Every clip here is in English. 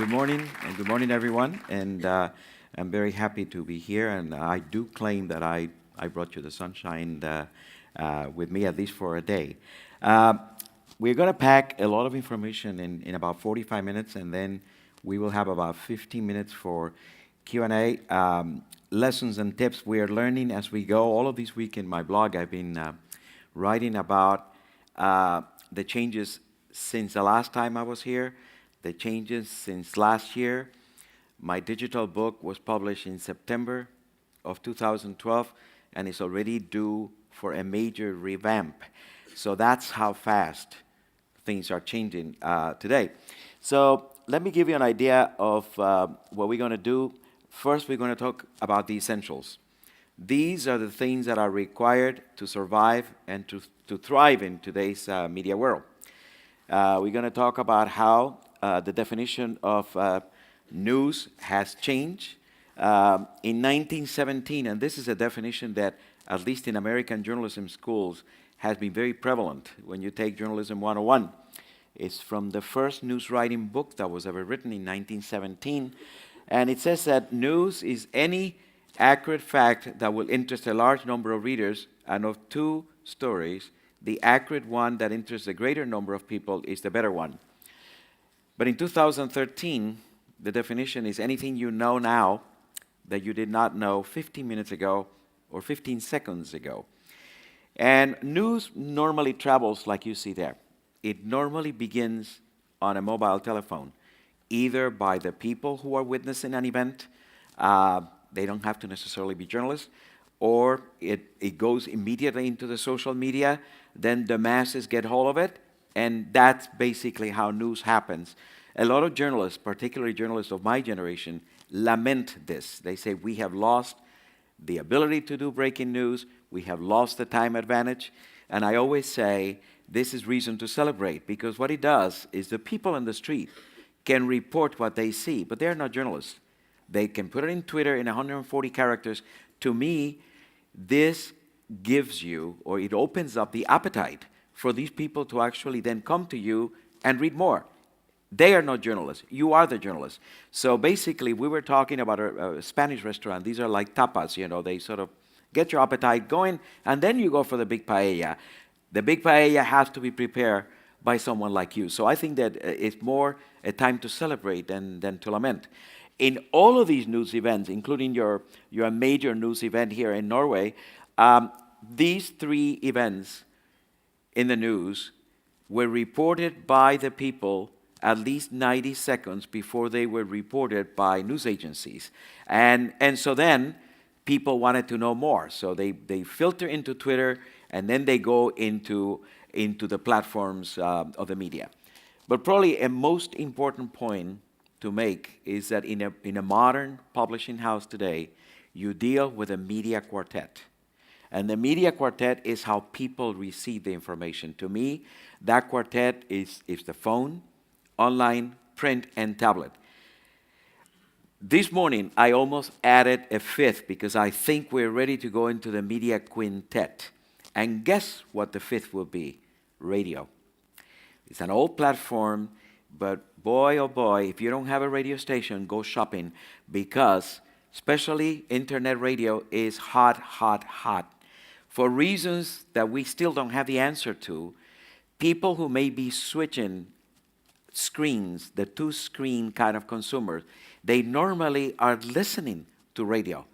Good morning, and good morning, everyone. And I'm very happy to be here. And I do claim that I brought you the sunshine with me, at least for a day. We're going to pack a lot of information in about 45 minutes, and then we will have about 15 minutes for Q&A. Lessons and tips we are learning as we go. All of this week in my blog, I've been writing about the changes since the last time I was here, the changes since last year. My digital book was published in September of 2012, and it's already due for a major revamp. So that's how fast things are changing today. So let me give you an idea of what we're going to do. First, we're going to talk about the essentials. These are the things that are required to survive and to thrive in today's media world. We're going to talk about how the definition of news has changed. In 1917, and this is a definition that, at least in American journalism schools, has been very prevalent when you take Journalism 101. It's from the first news writing book that was ever written in 1917. And it says that news is any accurate fact that will interest a large number of readers, and of two stories, the accurate one that interests a greater number of people is the better one. But in 2013, the definition is anything you know now that you did not know 15 minutes ago or 15 seconds ago. And news normally travels like you see there. It normally begins on a mobile telephone, either by the people who are witnessing an event. They don't have to necessarily be journalists, or it goes immediately into the social media, then the masses get hold of it, and that's basically how news happens. A lot of journalists, particularly journalists of my generation, lament this. They say, we have lost the ability to do breaking news, we have lost the time advantage, and I always say, this is reason to celebrate, because what it does is the people on the street can report what they see, but they're not journalists. They can put it in Twitter in 140 characters. To me, this gives you, or it opens up the appetite for these people to actually then come to you and read more. They are not journalists. You are the journalist. So basically, we were talking about a Spanish restaurant. These are like tapas, you know. They sort of get your appetite going, and then you go for the big paella. The big paella has to be prepared by someone like you. So I think that it's more a time to celebrate than to lament. In all of these news events, including your major news event here in Norway, these three events in the news were reported by the people at least 90 seconds before they were reported by news agencies. And so then people wanted to know more. So they filter into Twitter, and then they go into the platforms of the media. But probably a most important point to make is that in a modern publishing house today, you deal with a media quartet. And the media quartet is how people receive the information. To me, that quartet is the phone, online, print, and tablet. This morning, I almost added a fifth because I think we're ready to go into the media quintet. And guess what the fifth will be? Radio. It's an old platform, but boy, oh boy, if you don't have a radio station, go shopping, because especially internet radio is hot, hot, hot. For reasons that we still don't have the answer to, people who may be switching screens, the two-screen kind of consumers, they normally are listening to radio.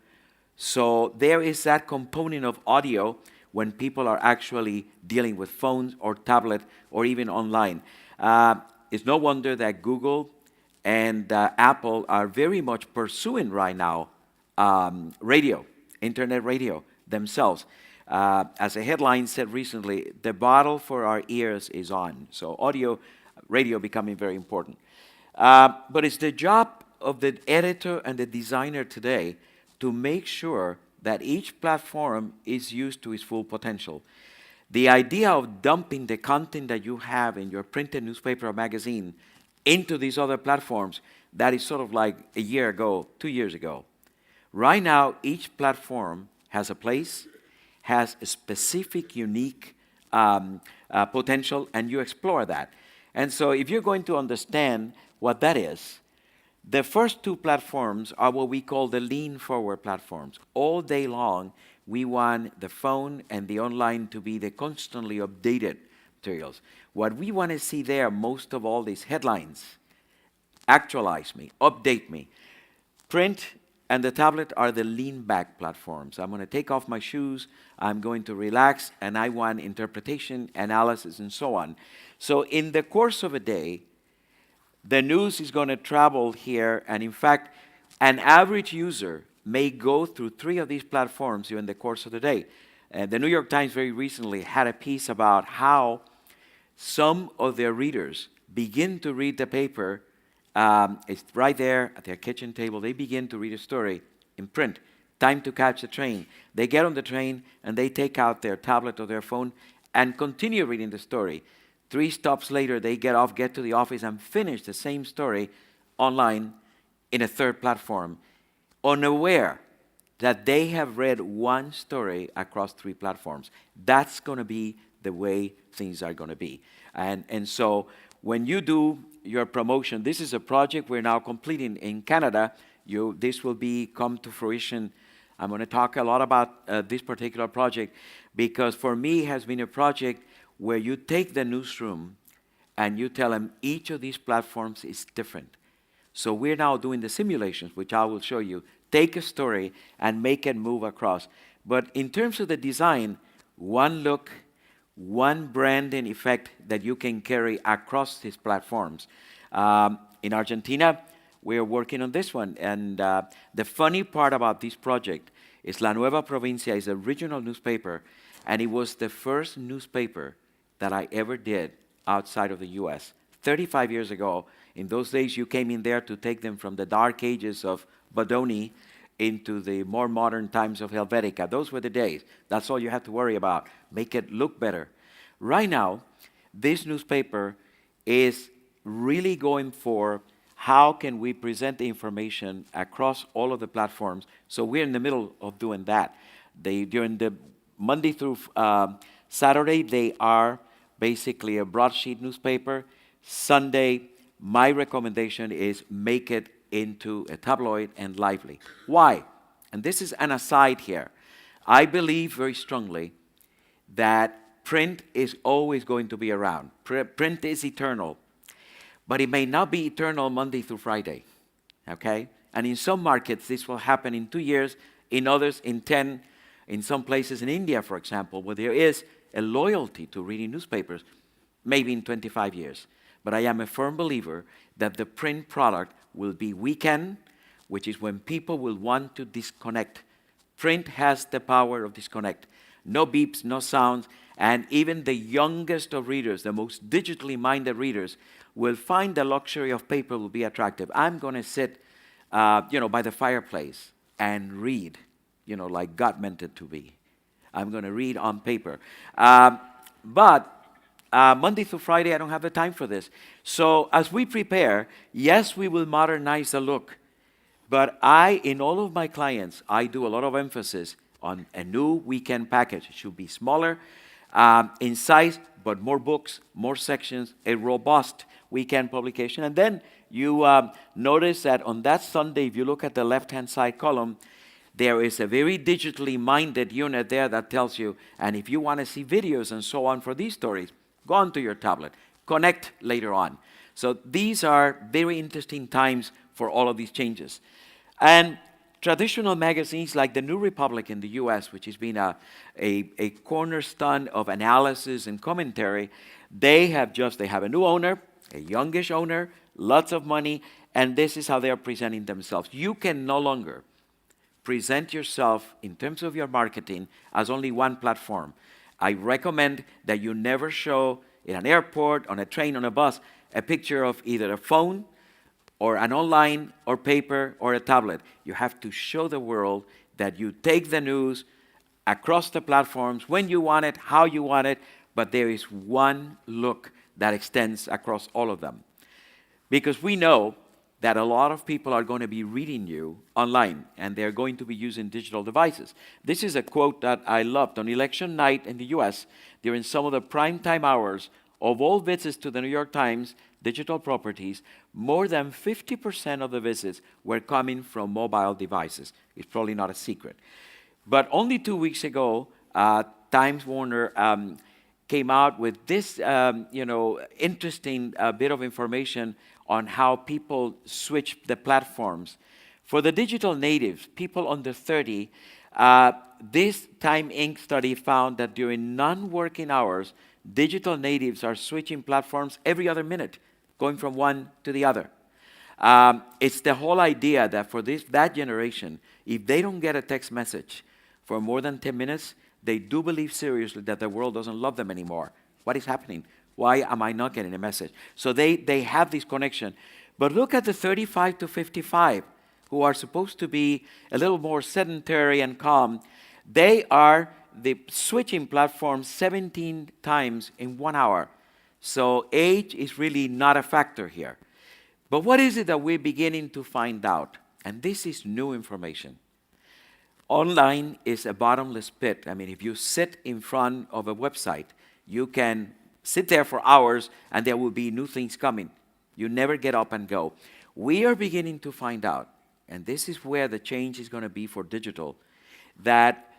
So there is that component of audio when people are actually dealing with phones or tablet or even online. It's no wonder that Google and Apple are very much pursuing right now radio, internet radio themselves. As a headline said recently, the battle for our ears is on. So audio, radio becoming very important. But it's the job of the editor and the designer today to make sure that each platform is used to its full potential. The idea of dumping the content that you have in your printed newspaper or magazine into these other platforms, that is sort of like a year ago, 2 years ago. Right now, each platform has a place, has a specific, unique potential, and you explore that. And so if you're going to understand what that is, The first two platforms are what we call the lean forward platforms. All day long, we want the phone and the online to be the constantly updated materials. What we want to see there, most of all, these headlines. Actualize me, update me. Print and the tablet are the lean back platforms. I'm going to take off my shoes, I'm going to relax, and I want interpretation, analysis, and so on. So in the course of a day, the news is going to travel here, and in fact, an average user may go through 3 of these platforms during the course of the day. The New York Times very recently had a piece about how some of their readers begin to read the paper. It's right there at their kitchen table. They begin to read a story in print. Time to catch the train. They get on the train and they take out their tablet or their phone and continue reading the story. 3 stops later, they get off, get to the office, and finish the same story online in a third platform, unaware that they have read one story across 3 platforms. That's going to be the way things are going to be. And so when you do your promotion, this is a project we're now completing in Canada. This will come to fruition. I'm going to talk a lot about this particular project because for me it has been a project where you take the newsroom and you tell them each of these platforms is different. So we're now doing the simulations, which I will show you. Take a story and make it move across. But in terms of the design, one look, one branding effect that you can carry across these platforms. In Argentina, we're working on this one. And the funny part about this project is La Nueva Provincia is a regional newspaper, and it was the first newspaper that I ever did outside of the US. 35 years ago, in those days you came in there to take them from the dark ages of Bodoni into the more modern times of Helvetica. Those were the days. That's all you had to worry about. Make it look better. Right now, this newspaper is really going for how can we present the information across all of the platforms. So we're in the middle of doing that. During the Monday through Saturday, they are basically a broadsheet newspaper. Sunday, my recommendation is make it into a tabloid and lively. Why? And this is an aside here. I believe very strongly that print is always going to be around. Print is eternal. But it may not be eternal Monday through Friday. Okay? And in some markets, this will happen in 2 years. In others, in 10. In some places in India, for example, where there is a loyalty to reading newspapers, maybe in 25 years. But I am a firm believer that the print product will be weekend, which is when people will want to disconnect. Print has the power of disconnect. No beeps, no sounds, and even the youngest of readers, the most digitally minded readers, will find the luxury of paper will be attractive. I'm going to sit, by the fireplace and read, like God meant it to be. I'm going to read on paper. But Monday through Friday, I don't have the time for this. So as we prepare, yes, we will modernize the look. But in all of my clients, I do a lot of emphasis on a new weekend package. It should be smaller in size, but more books, more sections, a robust weekend publication. And then you notice that on that Sunday, if you look at the left-hand side column, there is a very digitally minded unit there that tells you, and if you want to see videos and so on for these stories, go onto your tablet. Connect later on. So these are very interesting times for all of these changes. And traditional magazines like the New Republic in the US, which has been a cornerstone of analysis and commentary, they have a new owner, a youngish owner, lots of money, and this is how they are presenting themselves. You can no longer present yourself in terms of your marketing as only one platform. I recommend that you never show in an airport, on a train, on a bus, a picture of either a phone or an online or paper or a tablet. You have to show the world that you take the news across the platforms when you want it, how you want it, but there is one look that extends across all of them. Because we know that a lot of people are going to be reading you online, and they're going to be using digital devices. This is a quote that I loved. On election night in the US, during some of the primetime hours Of all visits to the New York Times digital properties, more than 50% of the visits were coming from mobile devices. It's probably not a secret. But only 2 weeks ago, Times Warner came out with this, interesting bit of information on how people switch the platforms. For the digital natives, people under 30, this Time Inc. study found that during non-working hours, digital natives are switching platforms every other minute, going from one to the other. It's the whole idea that for that generation, if they don't get a text message for more than 10 minutes, they do believe seriously that the world doesn't love them anymore. What is happening? Why am I not getting a message? So they have this connection. But look at the 35 to 55, who are supposed to be a little more sedentary and calm. They are switching platforms 17 times in 1 hour. So age is really not a factor here. But what is it that we're beginning to find out? And this is new information. Online is a bottomless pit. I mean, if you sit in front of a website, you can sit there for hours and there will be new things coming. You never get up and go. We are beginning to find out, and this is where the change is going to be for digital, that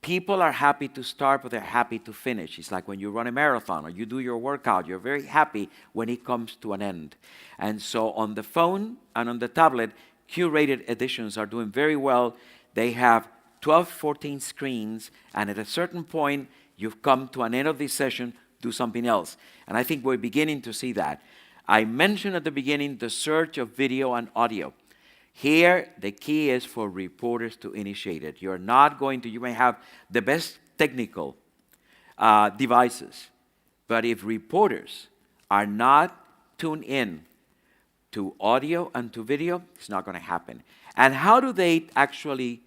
people are happy to start, but they're happy to finish. It's like when you run a marathon or you do your workout, you're very happy when it comes to an end. And so on the phone and on the tablet, curated editions are doing very well. They have 12, 14 screens, and at a certain point, you've come to an end of this session, do something else. And I think we're beginning to see that. I mentioned at the beginning the search of video and audio. Here, the key is for reporters to initiate it. You may have the best technical devices, but if reporters are not tuned in to audio and to video, it's not going to happen. And how do they actually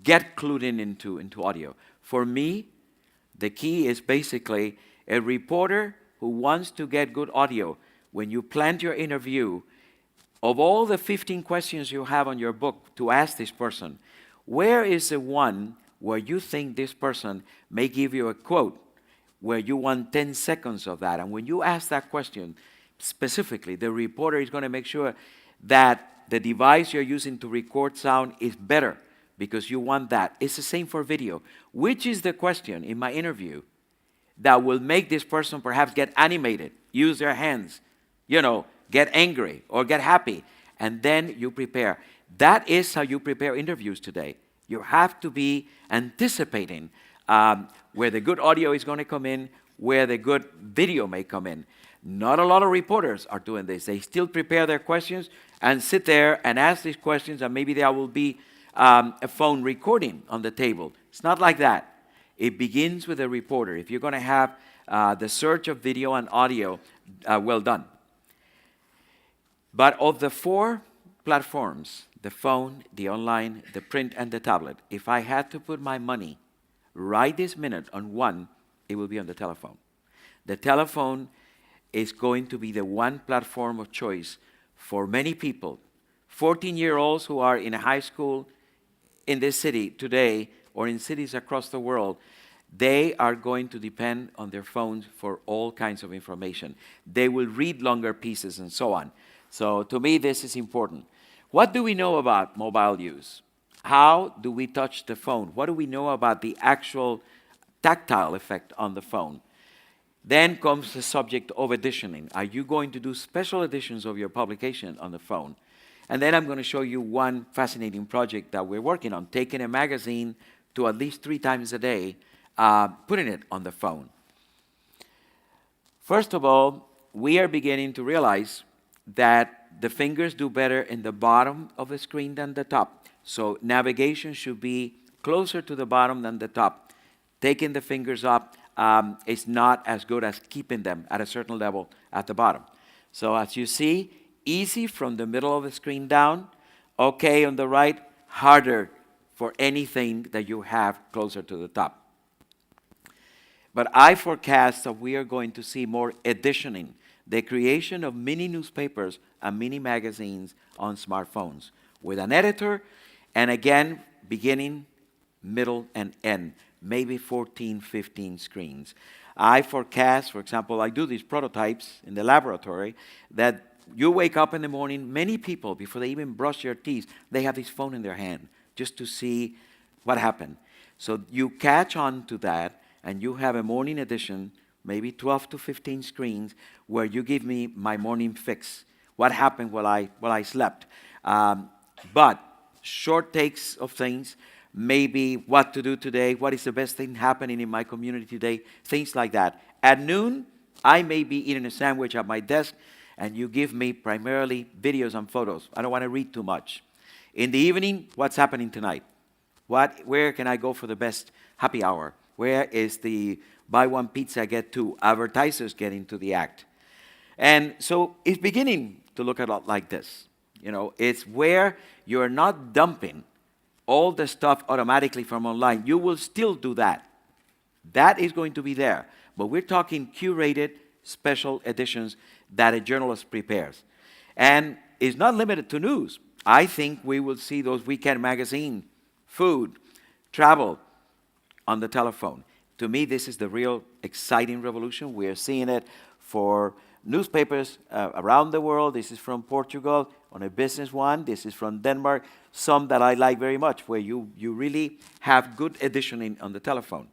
get clued in into audio? For me, the key is basically a reporter who wants to get good audio. When you plan your interview, of all the 15 questions you have on your book to ask this person, where is the one where you think this person may give you a quote, where you want 10 seconds of that? And when you ask that question specifically, the reporter is going to make sure that the device you're using to record sound is better, because you want that. It's the same for video. Which is the question in my interview that will make this person perhaps get animated, use their hands, get angry or get happy, and then you prepare. That is how you prepare interviews today. You have to be anticipating where the good audio is going to come in, where the good video may come in. Not a lot of reporters are doing this. They still prepare their questions and sit there and ask these questions, and maybe there will be a phone recording on the table. It's not like that. It begins with a reporter. If you're going to have the search of video and audio, well done. But of the 4 platforms, the phone, the online, the print, and the tablet, if I had to put my money right this minute on one, it will be on the telephone. The telephone is going to be the one platform of choice for many people. 14-year-olds who are in a high school in this city today or in cities across the world, they are going to depend on their phones for all kinds of information. They will read longer pieces and so on. So to me, this is important. What do we know about mobile use? How do we touch the phone? What do we know about the actual tactile effect on the phone? Then comes the subject of editioning. Are you going to do special editions of your publication on the phone? And then I'm going to show you one fascinating project that we're working on, taking a magazine to at least 3 times a day, putting it on the phone. First of all, we are beginning to realize that the fingers do better in the bottom of the screen than the top. So navigation should be closer to the bottom than the top. Taking the fingers up is not as good as keeping them at a certain level at the bottom. So as you see, easy from the middle of the screen down, okay on the right, harder for anything that you have closer to the top. But I forecast that we are going to see more editioning, the creation of mini newspapers and mini magazines on smartphones with an editor, and again, beginning, middle, and end, maybe 14, 15 screens. I forecast, for example, I do these prototypes in the laboratory, that you wake up in the morning, many people, before they even brush their teeth, they have this phone in their hand just to see what happened. So you catch on to that, and you have a morning edition, maybe 12 to 15 screens, where you give me my morning fix. What happened while I slept. But short takes of things, maybe what to do today, what is the best thing happening in my community today, things like that. At noon, I may be eating a sandwich at my desk, and you give me primarily videos and photos. I don't want to read too much. In the evening, what's happening tonight? Where can I go for the best happy hour? Where is the buy one pizza, get two? Advertisers get into the act. And so it's beginning to look a lot like this. You know, it's where you're not dumping all the stuff automatically from online. You will still do that. That is going to be there. But we're talking curated special editions that a journalist prepares. And it's not limited to news. I think we will see those weekend magazine, food, travel on the telephone. To me, this is the real exciting revolution. We are seeing it for newspapers around the world. This is from Portugal on a business one. This is from Denmark, some that I like very much, where you really have good editioning on the telephone.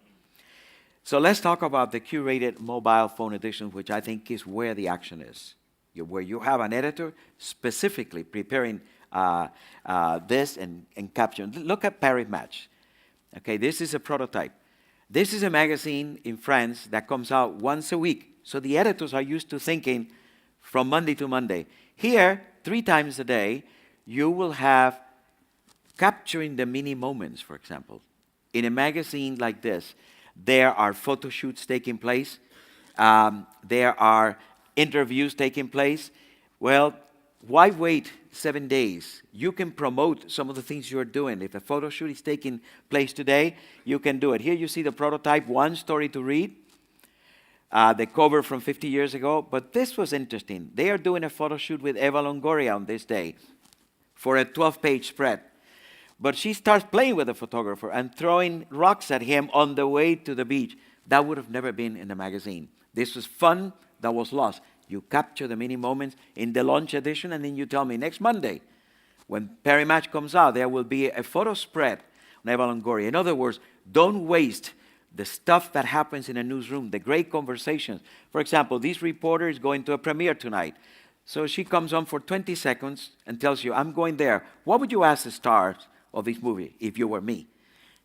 So let's talk about the curated mobile phone edition, which I think is where the action is. Where you have an editor specifically preparing this and capturing. Look at Paris Match. Okay, this is a prototype. This is a magazine in France that comes out once a week. So the editors are used to thinking from Monday to Monday. Here, 3 times a day, you will have capturing the mini moments, for example. In a magazine like this, there are photo shoots taking place. There are interviews taking place. Well, why wait 7 days? You can promote some of the things you're doing. If a photo shoot is taking place today, you can do it. Here you see the prototype, one story to read. The cover from 50 years ago. But this was interesting. They are doing a photo shoot with Eva Longoria on this day for a 12-page spread. But she starts playing with the photographer and throwing rocks at him on the way to the beach. That would have never been in the magazine. This was fun that was lost. You capture the mini moments in the launch edition, and then you tell me next Monday, when Paris Match comes out, there will be a photo spread on Eva Longoria. In other words, don't waste the stuff that happens in a newsroom, the great conversations. For example, this reporter is going to a premiere tonight. So she comes on for 20 seconds and tells you, I'm going there. What would you ask the stars of this movie if you were me?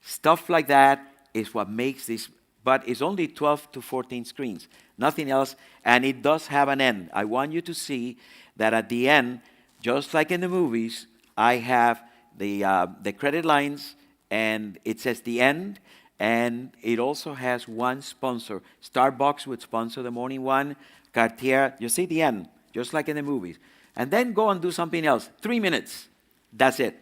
Stuff like that is what makes this, but it's only 12 to 14 screens, nothing else, and it does have an end. I want you to see that at the end, just like in the movies, I have the credit lines, and it says the end, and it also has one sponsor. Starbucks would sponsor the morning one, Garcia, you see the end, just like in the movies. And then go and do something else, 3 minutes, that's it.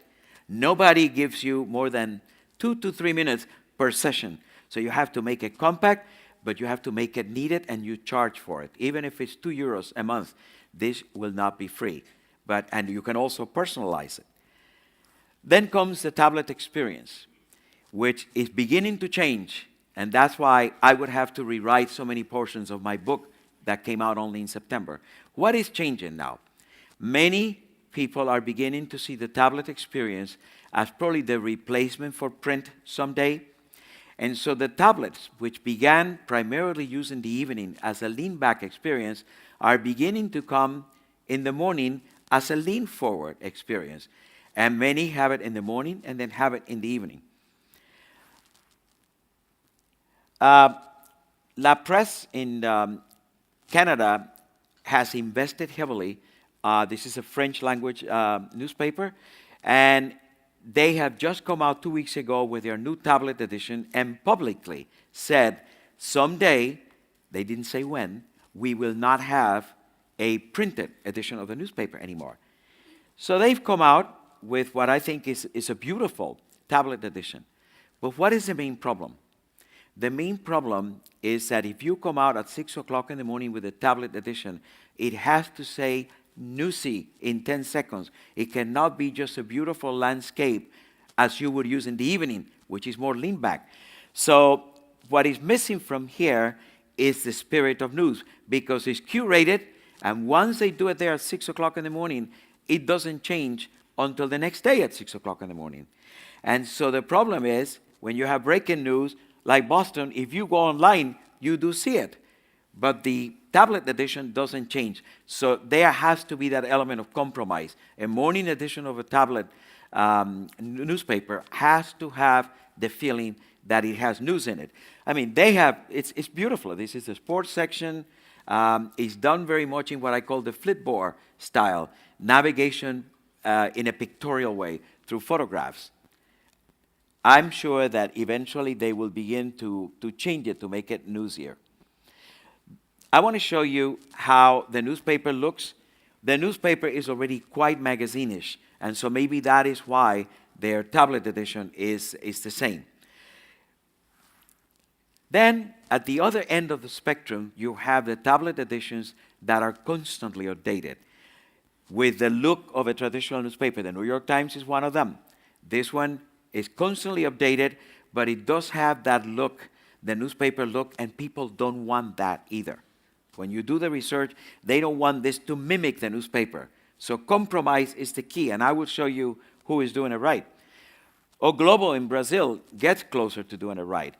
Nobody gives you more than 2 to 3 minutes per session. So you have to make it compact, but you have to make it needed, and you charge for it. Even if it's €2 a month, this will not be free. And you can also personalize it. Then comes the tablet experience, which is beginning to change. And that's why I would have to rewrite so many portions of my book that came out only in September. What is changing now? Many people are beginning to see the tablet experience as probably the replacement for print someday. And so the tablets, which began primarily used in the evening as a lean-back experience, are beginning to come in the morning as a lean-forward experience. And many have it in the morning and then have it in the evening. La Presse in Canada has invested heavily. This is a French language newspaper, and they have just come out 2 weeks ago with their new tablet edition and publicly said someday, they didn't say when, we will not have a printed edition of the newspaper anymore. So they've come out with what I think is a beautiful tablet edition. But what is the main problem? The main problem is that if you come out at 6 o'clock in the morning with a tablet edition, it has to say newsy in 10 seconds. It cannot be just a beautiful landscape as you would use in the evening, which is more lean back. So what is missing from here is the spirit of news because it's curated, and once they do it there at 6 o'clock in the morning, it doesn't change until the next day at 6 o'clock in the morning. And so the problem is, when you have breaking news, like Boston, if you go online, you do see it. But the tablet edition doesn't change. So there has to be that element of compromise. A morning edition of a tablet newspaper has to have the feeling that it has news in it. I mean, it's beautiful. This is the sports section. It's done very much in what I call the flipboard style, navigation in a pictorial way through photographs. I'm sure that eventually they will begin to change it to make it newsier. I want to show you how the newspaper looks. The newspaper is already quite magazine-ish, and so maybe that is why their tablet edition is the same. Then, at the other end of the spectrum, you have the tablet editions that are constantly updated with the look of a traditional newspaper. The New York Times is one of them. This one is constantly updated, but it does have that look, the newspaper look, and people don't want that either. When you do the research, they don't want this to mimic the newspaper. So compromise is the key, and I will show you who is doing it right. O Globo in Brazil gets closer to doing it right.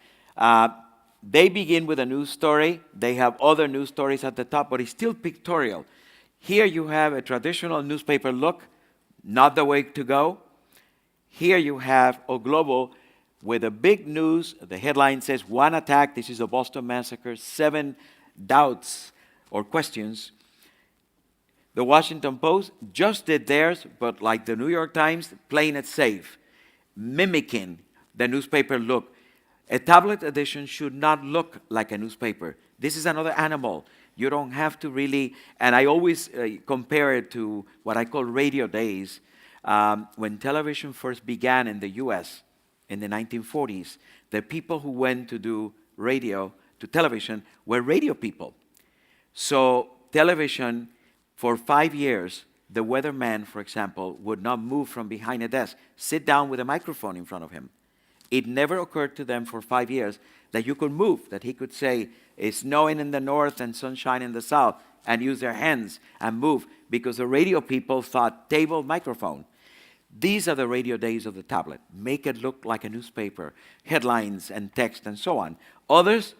They begin with a news story. They have other news stories at the top, but it's still pictorial. Here you have a traditional newspaper look, not the way to go. Here you have O Globo with a big news. The headline says, "One attack." This is the Boston Massacre. 7 doubts or questions. The Washington Post just did theirs, but like the New York Times, playing it safe, mimicking the newspaper look. A tablet edition should not look like a newspaper. This is another animal. You don't have to really, and I always compare it to what I call radio days. When television first began in the US in the 1940s, the people who went to do radio, to television, were radio people. So television, for 5 years, the weatherman, for example, would not move from behind a desk, sit down with a microphone in front of him. It never occurred to them for 5 years that you could move, that he could say, "It's snowing in the north and sunshine in the south," and use their hands and move, because the radio people thought table, microphone. These are the radio days of the tablet. Make it look like a newspaper, headlines and text and so on. Others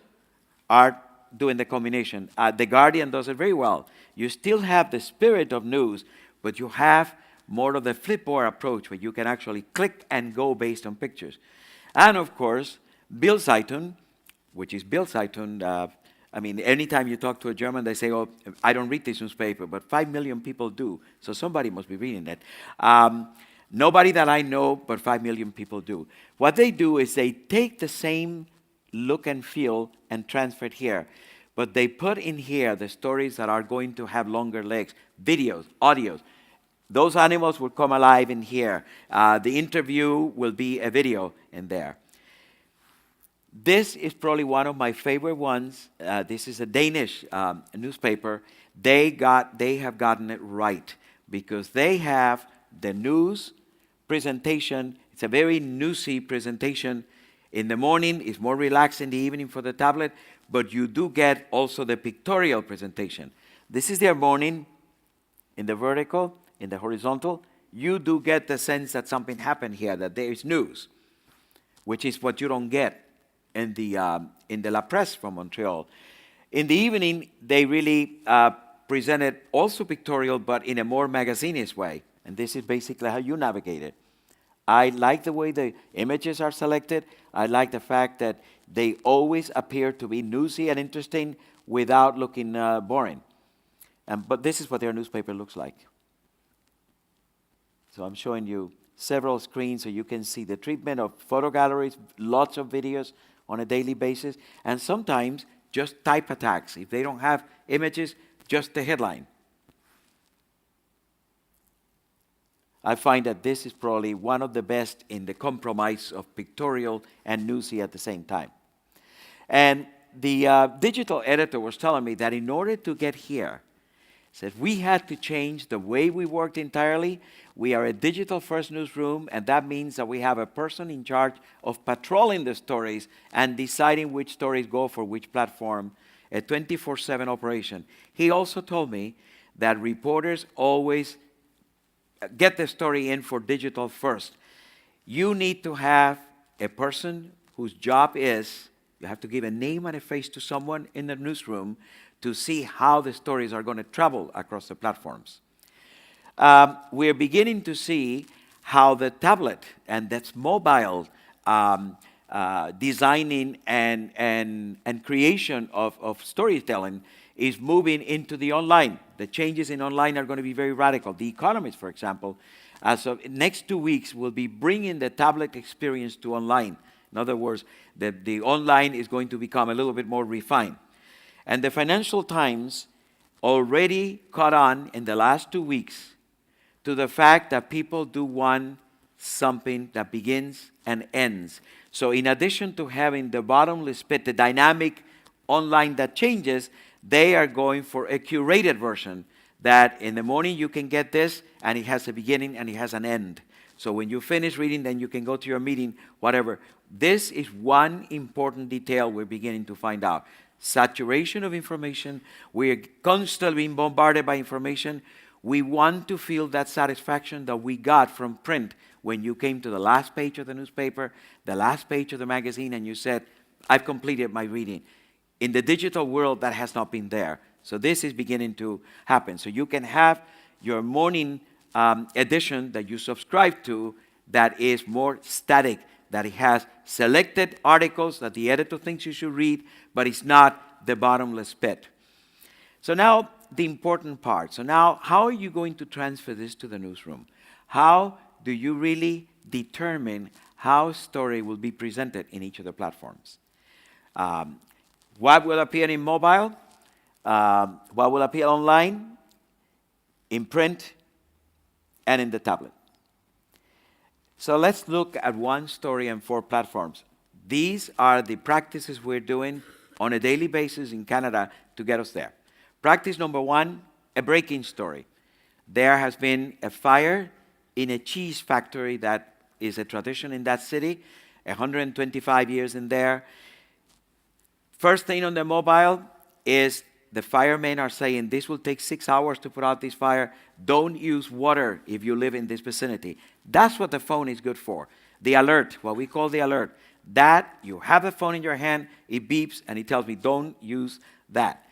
are doing the combination. The Guardian does it very well. You still have the spirit of news, but you have more of the flipboard approach where you can actually click and go based on pictures. And of course, Bildzeitung, which is Bildzeitung. I mean, anytime you talk to a German, they say, "Oh, I don't read this newspaper," but 5 million people do, so somebody must be reading it. Nobody that I know, but 5 million people do. What they do is they take the same look and feel and transfer it here, but they put in here the stories that are going to have longer legs, videos, audios. Those animals will come alive in here. The interview will be a video in there. This is probably one of my favorite ones. This is a Danish newspaper. They have gotten it right because they have the news presentation. It's a very newsy presentation. In the morning, it's more relaxed in the evening for the tablet, but you do get also the pictorial presentation. This is their morning in the vertical, in the horizontal. You do get the sense that something happened here, that there is news, which is what you don't get in the La Presse from Montreal. In the evening, they really present it also pictorial, but in a more magazine-ish way. And this is basically how you navigate it. I like the way the images are selected. I like the fact that they always appear to be newsy and interesting without looking boring. But this is what their newspaper looks like. So I'm showing you several screens so you can see the treatment of photo galleries, lots of videos on a daily basis, and sometimes just type attacks. If they don't have images, just the headline. I find that this is probably one of the best in the compromise of pictorial and newsy at the same time. And the digital editor was telling me that in order to get here, said we had to change the way we worked entirely. We are a digital-first newsroom, and that means that we have a person in charge of patrolling the stories and deciding which stories go for which platform, a 24/7 operation. He also told me that reporters always get the story in for digital first. You need to have a person whose job is, you have to give a name and a face to someone in the newsroom to see how the stories are going to travel across the platforms. We're beginning to see how the tablet and that's mobile designing and creation of storytelling is moving into the online. The changes in online are going to be very radical. The Economist, for example, as of next 2 weeks, will be bringing the tablet experience to online. In other words, the online is going to become a little bit more refined. And the Financial Times already caught on in the last 2 weeks to the fact that people do want something that begins and ends. So in addition to having the bottomless pit, the dynamic online that changes, they are going for a curated version that in the morning you can get this, and it has a beginning and it has an end. So when you finish reading, then you can go to your meeting, whatever. This is one important detail we're beginning to find out. Saturation of information. We're constantly being bombarded by information. We want to feel that satisfaction that we got from print when you came to the last page of the newspaper, the last page of the magazine, and you said, I've completed my reading. In the digital world, that has not been there. So this is beginning to happen. So you can have your morning edition that you subscribe to that is more static, that it has selected articles that the editor thinks you should read, but it's not the bottomless pit. So now the important part. So now how are you going to transfer this to the newsroom? How do you really determine how story will be presented in each of the platforms? What will appear in mobile? What will appear online, in print, and in the tablet? So let's look at one story and 4 platforms. These are the practices we're doing on a daily basis in Canada to get us there. Practice number 1, a breaking story. There has been a fire in a cheese factory that is a tradition in that city, 125 years in there. First thing on the mobile is the firemen are saying this will take 6 hours to put out this fire. Don't use water if you live in this vicinity. That's what the phone is good for. The alert, what we call the alert. That you have the phone in your hand, it beeps, and it tells me don't use that.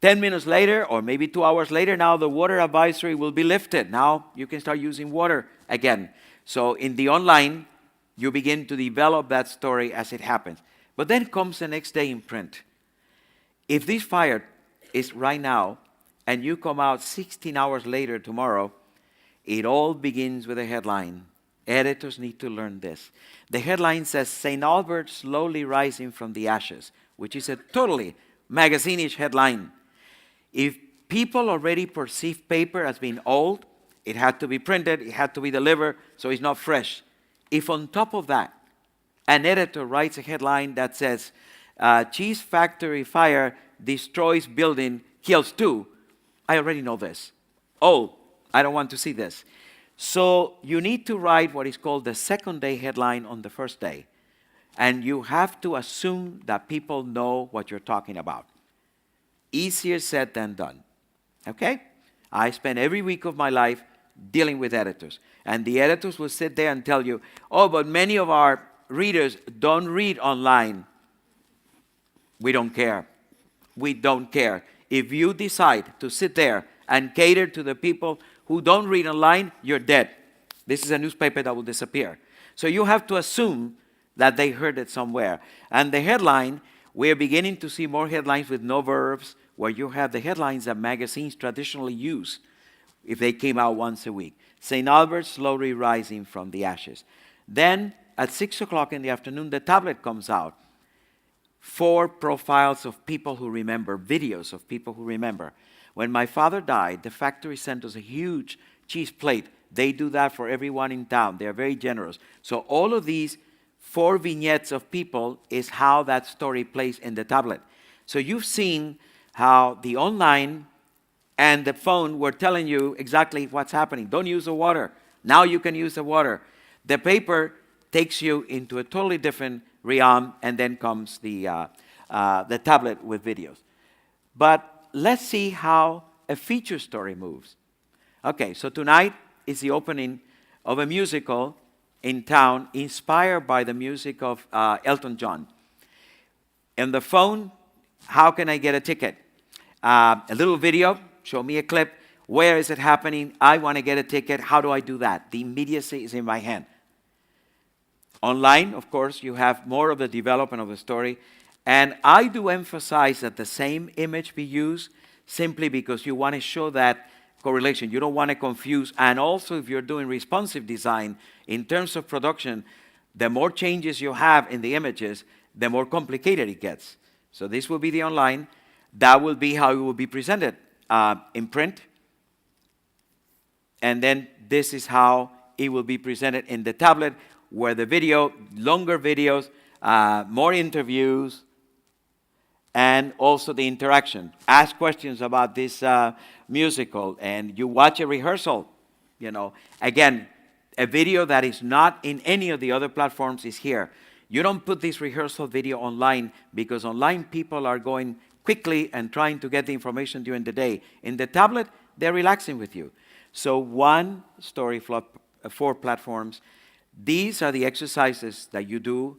10 minutes later, or maybe 2 hours later, now the water advisory will be lifted. Now you can start using water again. So in the online, you begin to develop that story as it happens. But then comes the next day in print. If this fire is right now, and you come out 16 hours later tomorrow, it all begins with a headline. Editors need to learn this. The headline says, St. Albert slowly rising from the ashes, which is a totally magazine-ish headline. If people already perceive paper as being old, it had to be printed, it had to be delivered, so it's not fresh. If on top of that, an editor writes a headline that says, cheese factory fire destroys building, kills 2, I already know this. Oh, I don't want to see this. So you need to write what is called the second day headline on the first day. And you have to assume that people know what you're talking about. Easier said than done. Okay? I spend every week of my life dealing with editors. And the editors will sit there and tell you, oh, but many of our readers don't read online. We don't care. We don't care. If you decide to sit there and cater to the people who don't read online, you're dead. This is a newspaper that will disappear. So you have to assume that they heard it somewhere. And the headline, we're beginning to see more headlines with no verbs, where you have the headlines that magazines traditionally use if they came out once a week. St. Albert slowly rising from the ashes. Then at 6 o'clock in the afternoon, the tablet comes out. 4 profiles of people who remember, videos of people who remember. When my father died, the factory sent us a huge cheese plate. They do that for everyone in town. They are very generous. So all of these 4 vignettes of people is how that story plays in the tablet. So you've seen how the online and the phone were telling you exactly what's happening. Don't use the water. Now you can use the water. The paper takes you into a totally different realm, and then comes the tablet with videos. But let's see how a feature story moves. Okay, so tonight is the opening of a musical in town inspired by the music of Elton John. In the phone, how can I get a ticket? A little video, show me a clip. Where is it happening? I want to get a ticket. How do I do that? The immediacy is in my hand. Online, of course, you have more of the development of the story. And I do emphasize that the same image be used simply because you want to show that correlation. You don't want to confuse. And also, if you're doing responsive design, in terms of production, the more changes you have in the images, the more complicated it gets. So this will be the online. That will be how it will be presented in print. And then this is how it will be presented in the tablet, where the video, longer videos, more interviews, and also the interaction. Ask questions about this musical, and you watch a rehearsal. You know, again, a video that is not in any of the other platforms is here. You don't put this rehearsal video online because online people are going quickly and trying to get the information during the day. In the tablet, they're relaxing with you. So one story, 4 platforms. These are the exercises that you do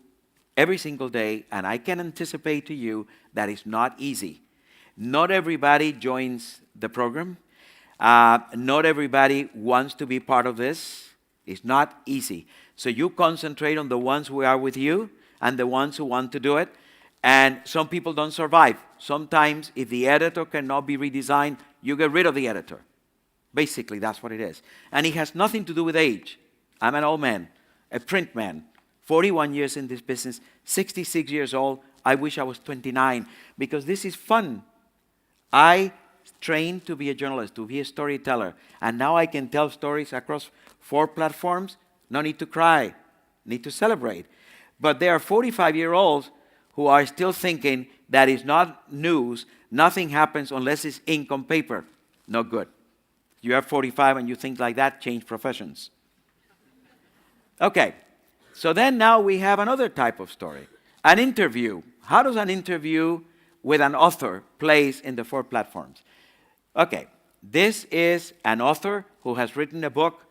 every single day, and I can anticipate to you that it's not easy. Not everybody joins the program. Not everybody wants to be part of this. It's not easy. So you concentrate on the ones who are with you and the ones who want to do it. And some people don't survive. Sometimes if the editor cannot be redesigned, you get rid of the editor. Basically, that's what it is. And it has nothing to do with age. I'm an old man, a print man, 41 years in this business, 66 years old. I wish I was 29 because this is fun. I trained to be a journalist, to be a storyteller, and now I can tell stories across 4 platforms. No need to cry, need to celebrate. But there are 45-year-olds who are still thinking that it's not news, nothing happens unless it's ink on paper. No good. You are 45 and you think like that, change professions. Okay, so then now we have another type of story. An interview. How does an interview with an author place in the 4 platforms? Okay, this is an author who has written a book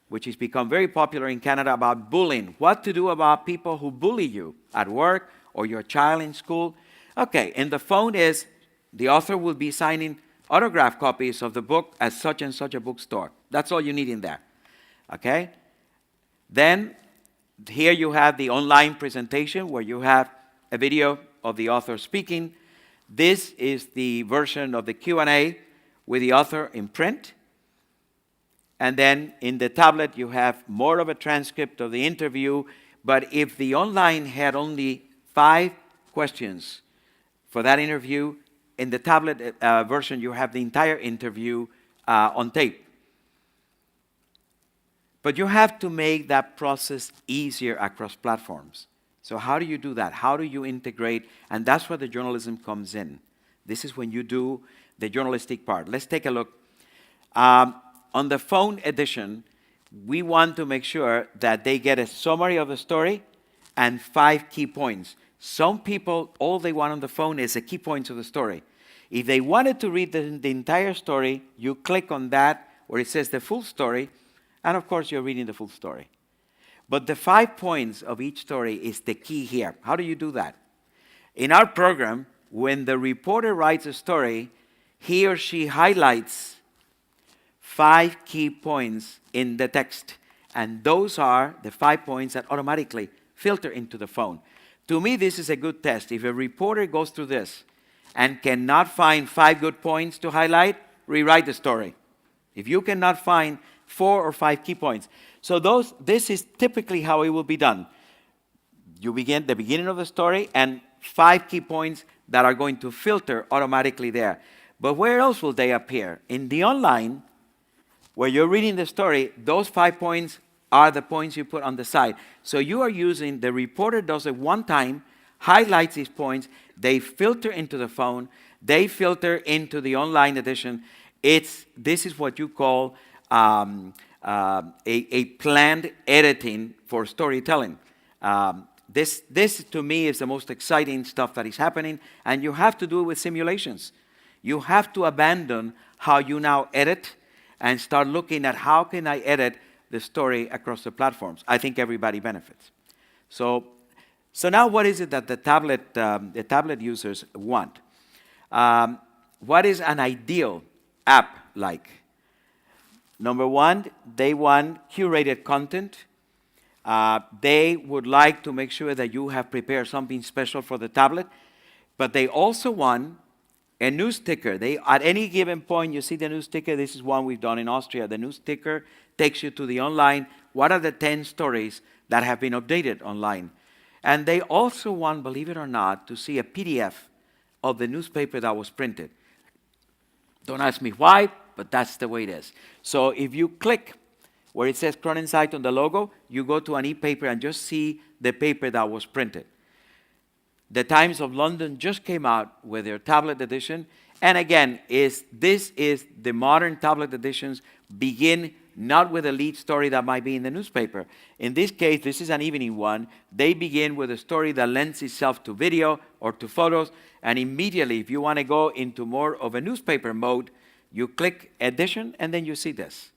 which has become very popular in Canada about bullying. What to do about people who bully you at work or your child in school. Okay, and the phone is the author will be signing autographed copies of the book at such and such a bookstore. That's all you need in there. Okay? Then here you have the online presentation where you have a video of the author speaking. This is the version of the Q&A with the author in print. And then in the tablet you have more of a transcript of the interview. But if the online had only 5 questions for that interview, in the tablet version, you have the entire interview on tape. But you have to make that process easier across platforms. So how do you do that? How do you integrate? And that's where the journalism comes in. This is when you do the journalistic part. Let's take a look. On the phone edition, we want to make sure that they get a summary of the story and 5 key points. Some people, all they want on the phone is the key points of the story. If they wanted to read the entire story, you click on that where it says the full story, and of course you're reading the full story. But the 5 points of each story is the key here. How do you do that? In our program, when the reporter writes a story, he or she highlights 5 key points in the text. And those are the 5 points that automatically filter into the phone. To me, this is a good test. If a reporter goes through this and cannot find 5 good points to highlight, rewrite the story. If you cannot find 4 or 5 key points. So this is typically how it will be done. You begin the beginning of the story and 5 key points that are going to filter automatically there. But where else will they appear? In the online, where you're reading the story, those 5 points are the points you put on the side. So you are using, the reporter does it one time, highlights these points, they filter into the phone, they filter into the online edition. This is what you call a planned editing for storytelling. This to me is the most exciting stuff that is happening, and you have to do it with simulations. You have to abandon how you now edit and start looking at how can I edit the story across the platforms. I think everybody benefits. So now what is it that the tablet users want? What is an ideal app like? Number one, they want curated content. They would like to make sure that you have prepared something special for the tablet, but they also want a news ticker. At any given point, you see the news ticker. This is one we've done in Austria. The news ticker takes you to the online. What are the 10 stories that have been updated online? And they also want, believe it or not, to see a PDF of the newspaper that was printed. Don't ask me why, but that's the way it is. So if you click where it says Cronensight on the logo, you go to an e-paper and just see the paper that was printed. The Times of London just came out with their tablet edition. And again, this is the modern tablet editions begin not with a lead story that might be in the newspaper. In this case, this is an evening one. They begin with a story that lends itself to video or to photos. And immediately, if you want to go into more of a newspaper mode, you click edition and then you see this.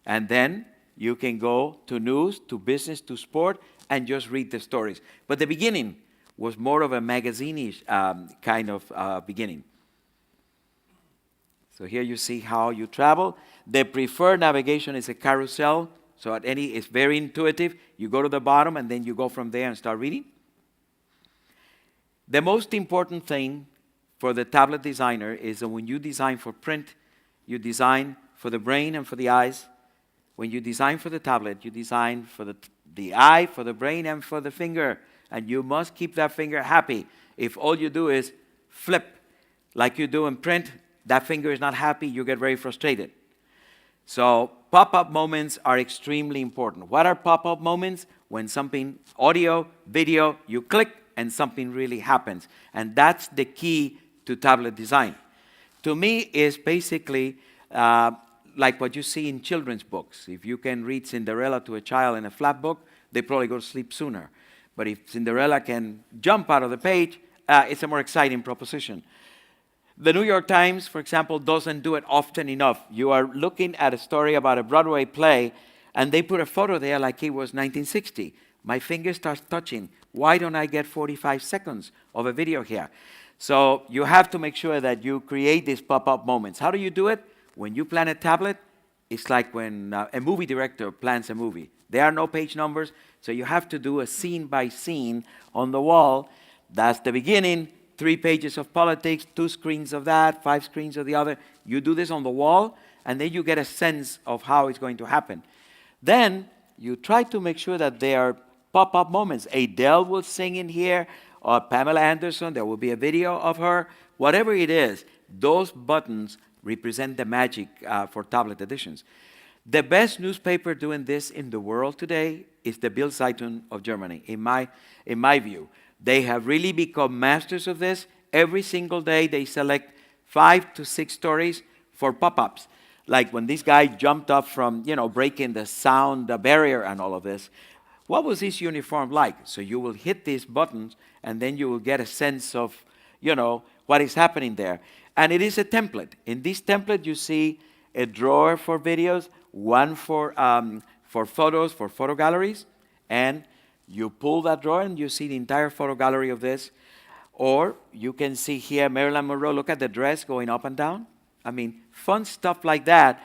And then you can go to news, to business, to sport, and just read the stories. But the beginning was more of a magazine-ish kind of beginning. So here you see how you travel. The preferred navigation is a carousel. So it's very intuitive. You go to the bottom and then you go from there and start reading. The most important thing for the tablet designer is that when you design for print, you design for the brain and for the eyes. When you design for the tablet, you design for the eye, for the brain, and for the finger. And you must keep that finger happy. If all you do is flip like you do in print, that finger is not happy, you get very frustrated. So pop-up moments are extremely important. What are pop-up moments? When something, audio, video, you click and something really happens. And that's the key to tablet design. To me, is basically like what you see in children's books. If you can read Cinderella to a child in a flap book, they probably go to sleep sooner. But if Cinderella can jump out of the page, it's a more exciting proposition. The New York Times, for example, doesn't do it often enough. You are looking at a story about a Broadway play, and they put a photo there like it was 1960. My finger starts touching. Why don't I get 45 seconds of a video here? So you have to make sure that you create these pop-up moments. How do you do it? When you plan a tablet, it's like when a movie director plans a movie. There are no page numbers, so you have to do a scene by scene on the wall. That's the beginning, 3 pages of politics, 2 screens of that, 5 screens of the other. You do this on the wall, and then you get a sense of how it's going to happen. Then you try to make sure that there are pop-up moments. Adele will sing in here, or Pamela Anderson, there will be a video of her. Whatever it is, those buttons represent the magic for tablet editions. The best newspaper doing this in the world today is the Bild-Zeitung of Germany, in my view. They have really become masters of this. Every single day they select 5 to 6 stories for pop-ups. Like when this guy jumped up from, breaking the sound barrier and all of this. What was his uniform like? So you will hit these buttons and then you will get a sense of, what is happening there. And it is a template. In this template you see a drawer for videos, one for photos, for photo galleries, and you pull that drawer and you see the entire photo gallery of this. Or you can see here Marilyn Monroe, look at the dress going up and down. I mean, fun stuff like that.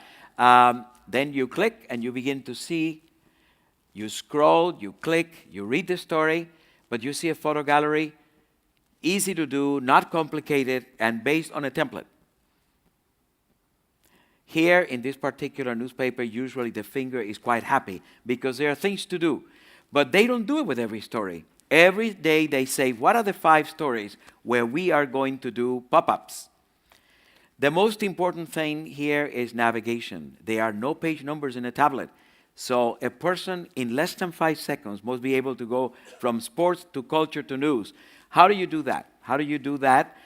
Then you click and you begin to see, you scroll, you click, you read the story, but you see a photo gallery, easy to do, not complicated, and based on a template. Here in this particular newspaper, usually the finger is quite happy because there are things to do. But they don't do it with every story. Every day they say, what are the 5 stories where we are going to do pop-ups? The most important thing here is navigation. There are no page numbers in a tablet. So a person in less than 5 seconds must be able to go from sports to culture to news. How do you do that? How do you do that?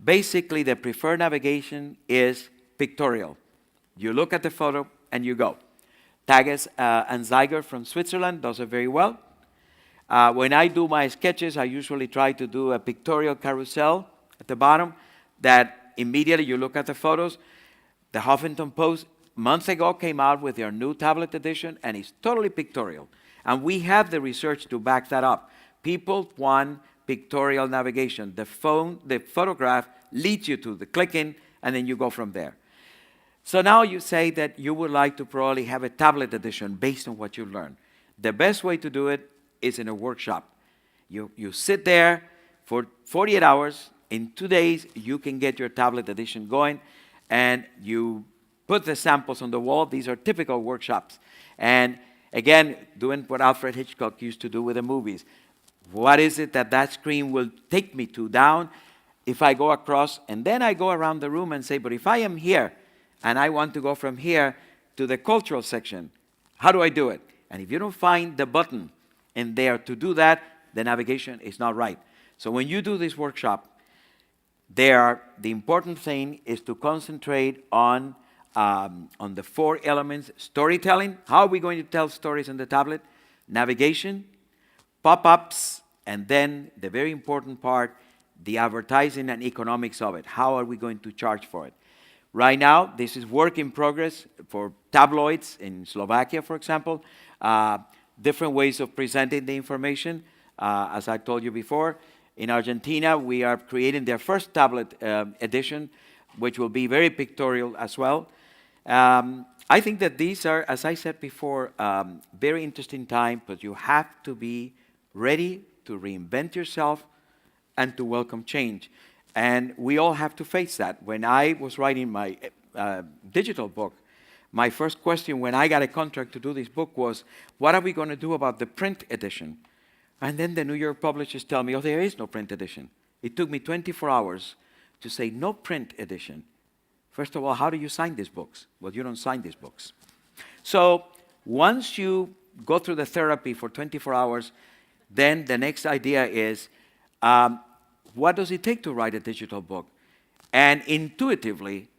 Basically, the preferred navigation is pictorial. You look at the photo and you go. Tages and Zeiger from Switzerland does it very well. When I do my sketches, I usually try to do a pictorial carousel at the bottom that immediately you look at the photos. The Huffington Post months ago came out with their new tablet edition, and it's totally pictorial. And we have the research to back that up. People want pictorial navigation. The photograph leads you to the clicking, and then you go from there. So now you say that you would like to probably have a tablet edition based on what you learned. The best way to do it is in a workshop. You sit there for 48 hours. In 2 days, you can get your tablet edition going, and you put the samples on the wall. These are typical workshops. And again, doing what Alfred Hitchcock used to do with the movies. What is it that screen will take me to down if I go across? And then I go around the room and say, but if I am here and I want to go from here to the cultural section, how do I do it? And if you don't find the button in there to do that, the navigation is not right. So when you do this workshop, the important thing is to concentrate on the 4 elements: storytelling. How are we going to tell stories on the tablet? Navigation, pop-ups, and then the very important part, the advertising and economics of it. How are we going to charge for it? Right now, this is work in progress for tabloids in Slovakia, for example. Different ways of presenting the information. As I told you before, in Argentina, we are creating their first tablet edition, which will be very pictorial as well. I think that these are, as I said before, very interesting time, but you have to be ready to reinvent yourself and to welcome change. And we all have to face that. When I was writing my digital book, my first question when I got a contract to do this book was, what are we going to do about the print edition? And then the New York publishers tell me, oh, there is no print edition. It took me 24 hours to say no print edition. First of all, how do you sign these books? Well, you don't sign these books. So once you go through the therapy for 24 hours, then the next idea is, what does it take to write a digital book? And intuitively,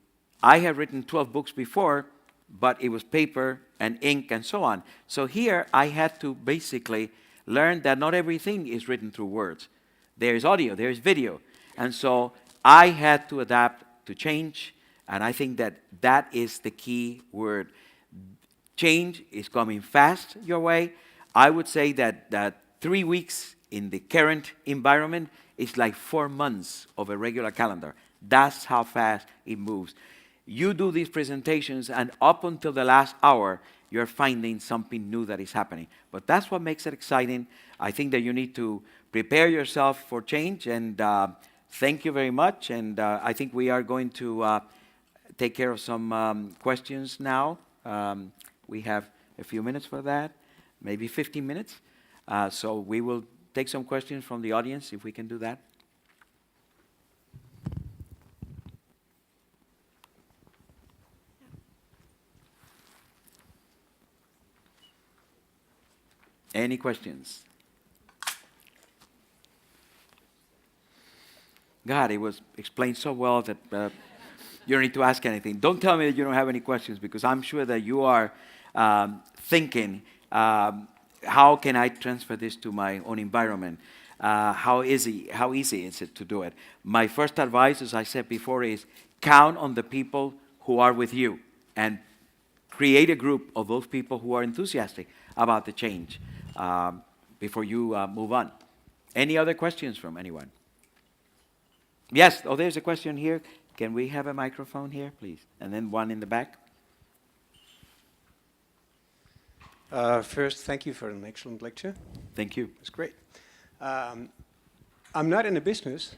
I have written 12 books before, but it was paper and ink and so on. So here I had to basically learn that not everything is written through words. There is audio, there is video. And so I had to adapt to change, and I think that that is the key word. Change is coming fast your way. I would say that 3 weeks in the current environment is like 4 months of a regular calendar. That's how fast it moves. You do these presentations, and up until the last hour, you're finding something new that is happening. But that's what makes it exciting. I think that you need to prepare yourself for change, and thank you very much. And I think we are going to take care of some questions now. We have a few minutes for that, maybe 15 minutes. So we will take some questions from the audience, if we can do that. Any questions? God, it was explained so well that you don't need to ask anything. Don't tell me that you don't have any questions, because I'm sure that you are thinking, how can I transfer this to my own environment? How easy is it to do it? My first advice, as I said before, is count on the people who are with you and create a group of those people who are enthusiastic about the change before you move on. Any other questions from anyone? Yes, oh, there's a question here. Can we have a microphone here, please? And then one in the back. First, thank you for an excellent lecture. Thank you. It's great. I'm not in a business.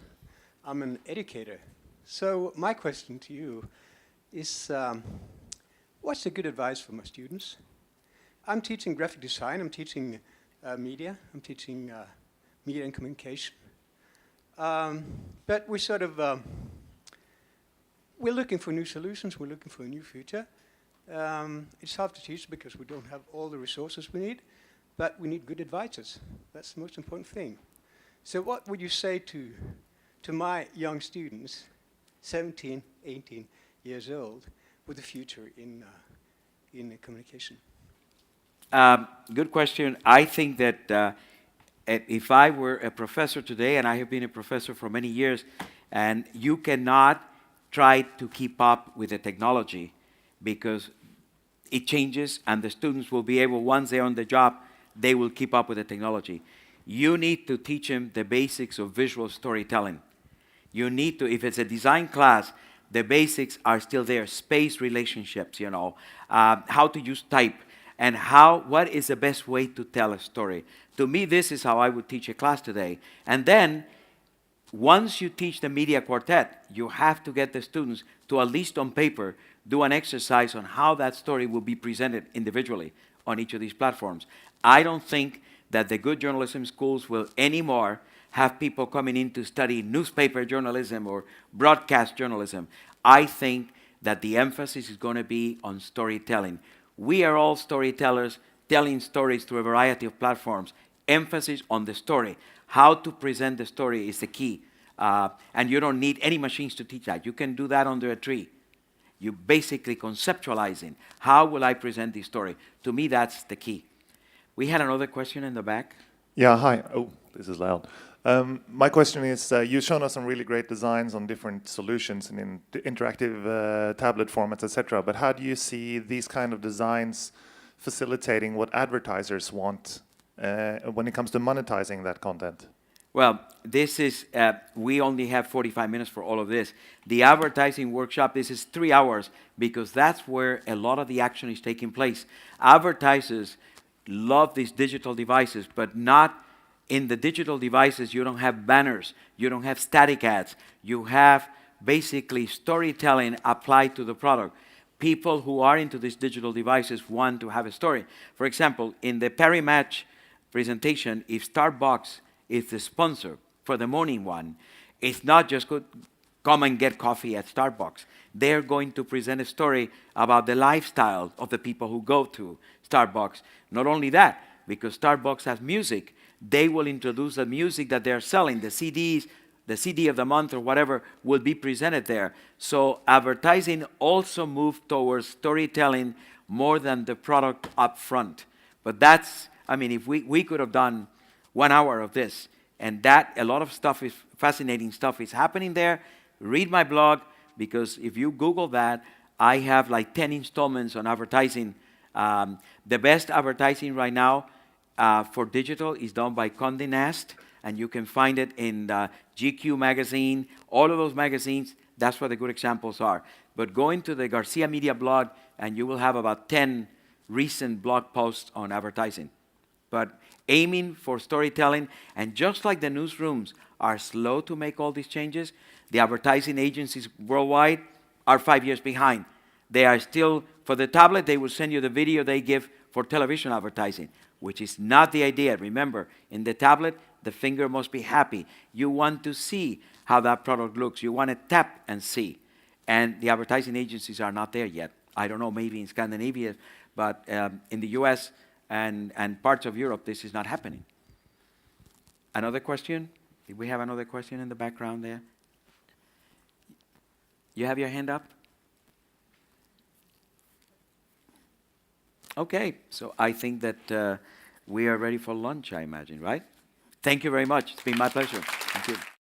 I'm an educator. So my question to you is, what's the good advice for my students? I'm teaching graphic design. I'm teaching media. I'm teaching media and communication. But we're sort of, we're looking for new solutions. We're looking for a new future. It's hard to teach because we don't have all the resources we need, but we need good advisors. That's the most important thing. So what would you say to my young students, 17, 18 years old, with a future in communication? Good question. I think that if I were a professor today, and I have been a professor for many years, and you cannot try to keep up with the technology, because it changes, and the students will be able, once they're on the job, they will keep up with the technology. You need to teach them the basics of visual storytelling. You need to, if it's a design class, the basics are still there. Space relationships, you know, how to use type, and what is the best way to tell a story. To me, this is how I would teach a class today. And then, once you teach the media quartet, you have to get the students to, at least on paper, do an exercise on how that story will be presented individually on each of these platforms. I don't think that the good journalism schools will anymore have people coming in to study newspaper journalism or broadcast journalism. I think that the emphasis is going to be on storytelling. We are all storytellers, telling stories through a variety of platforms. Emphasis on the story. How to present the story is the key. And you don't need any machines to teach that. You can do that under a tree. You basically conceptualizing, how will I present this story? To me, that's the key. We had another question in the back. Yeah, hi. Oh, this is loud. My question is, you've shown us some really great designs on different solutions and in interactive tablet formats, etc. But how do you see these kind of designs facilitating what advertisers want when it comes to monetizing that content? Well, this is, we only have 45 minutes for all of this. The advertising workshop, this is 3 hours, because that's where a lot of the action is taking place. Advertisers love these digital devices, but not in the digital devices. You don't have banners, you don't have static ads, you have basically storytelling applied to the product. People who are into these digital devices want to have a story. For example, in the Perry Match presentation, if Starbucks is the sponsor for the morning one, it's not just come and get coffee at Starbucks. They're going to present a story about the lifestyle of the people who go to Starbucks. Not only that, because Starbucks has music, they will introduce the music that they're selling, the CDs, the CD of the month or whatever will be presented there. So advertising also moved towards storytelling more than the product up front. But that's, I mean, if we could have done 1 hour of this, and that, a lot of stuff is, fascinating stuff is happening there. Read my blog, because if you Google that, I have like 10 installments on advertising. The best advertising right now for digital is done by Condé Nast, and you can find it in GQ magazine, all of those magazines. That's where the good examples are. But go into the Garcia Media blog, and you will have about 10 recent blog posts on advertising. But aiming for storytelling, and just like the newsrooms are slow to make all these changes, the advertising agencies worldwide are 5 years behind. They are still, for the tablet, they will send you the video they give for television advertising, which is not the idea. Remember, in the tablet, the finger must be happy. You want to see how that product looks. You want to tap and see. And the advertising agencies are not there yet. I don't know, maybe in Scandinavia, but in the US and parts of Europe, this is not happening. Another question? Did we have another question in the background there? You have your hand up? Okay, so I think that we are ready for lunch, I imagine, right? Thank you very much. It's been my pleasure. Thank you.